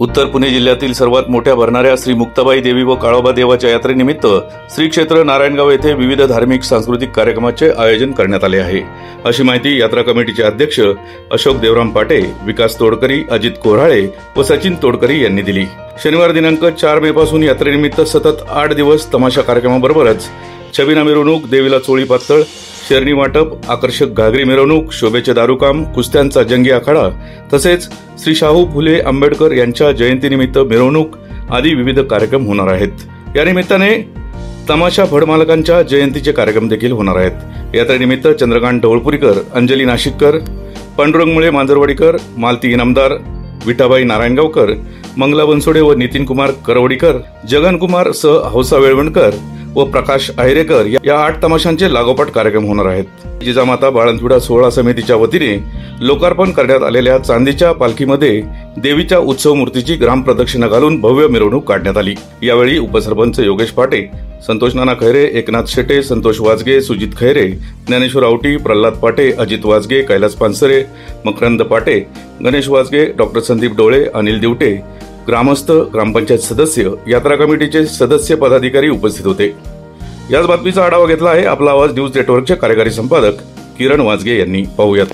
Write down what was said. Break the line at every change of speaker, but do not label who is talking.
उत्तर पुणे जिल्ह्यातील सर्वात मोठ्या भरणाऱ्या श्री मुक्ताबाई देवी व काळोबा देवाच्या यात्रेनिमित्त श्री क्षेत्र नारायणगाव येथे विविध धार्मिक सांस्कृतिक कार्यक्रमाचे आयोजन करण्यात आले आहे, अशी माहिती यात्रा कमिटीचे अध्यक्ष अशोक देवराम पाटे, विकास तोडकरी, अजित कोऱ्हाळे व सचिन तोडकरी यांनी दिली। शनिवार दिनांक 4 मे पासून यात्रेनिमित्त सतत 8 दिवस तमाशा कार्यक्रमाबरोबरच छबिना मिरवणूक, देवीला चोळी पातळ, शेरणी वाटप, आकर्षक घागरी मिरवणूक, शोभेचे दारूकाम, कुस्त्यांचा जंगी आखाडा तसेच श्री शाहू फुले आंबेडकर यांच्या जयंतीनिमित्त मिरवणूक आदी विविध कार्यक्रम होणार आहेत। या निमित्ताने तमाशा फडमालकांच्या जयंतीचे कार्यक्रम देखील होणार आहेत। यात्रेनिमित्त चंद्रकांत ढवळपुरीकर, अंजली नाशिककर, पांडुरंग मुळे मांजरवाडीकर, मालती इनामदार, विठाबाई नारायणगावकर, मंगला बनसोडे व नितीन कुमार करवडीकर, जगन कुमार सह हौसा वेळवणकर व प्रकाश अहिरेकर या 8 तमाशांचे लागोपाठ कार्यक्रम होणार आहेत। जिजामाता बाळंतविडा सोहळा समितीच्या वतीने लोकार्पण करण्यात आलेल्या चांदीच्या पालखीमध्ये देवीच्या उत्सव मूर्तीची ग्रामप्रदक्षिणा घालून भव्य मिरवणूक काढण्यात आली। यावेळी उपसरपंच योगेश पाटे, संतोष नाना खैरे, एकनाथ शेटे, संतोष वाजगे, सुजित खैरे, ज्ञानेश्वर आवटी, प्रल्हाद पाटे, अजित वाजगे, कैलास पानसरे, मकरंद पाटे, गणेश वाजगे, डॉक्टर संदीप डोळे, अनिल दिवटे, ग्रामस्थ, ग्रामपंचायत सदस्य, यात्रा कमिटीचे सदस्य, पदाधिकारी उपस्थित होते। याच बातमीचा आढावा घेतला आहे आपला आवाज न्यूज नेटवर्कचे कार्यकारी संपादक किरण वाजगे यांनी। पाहूयात।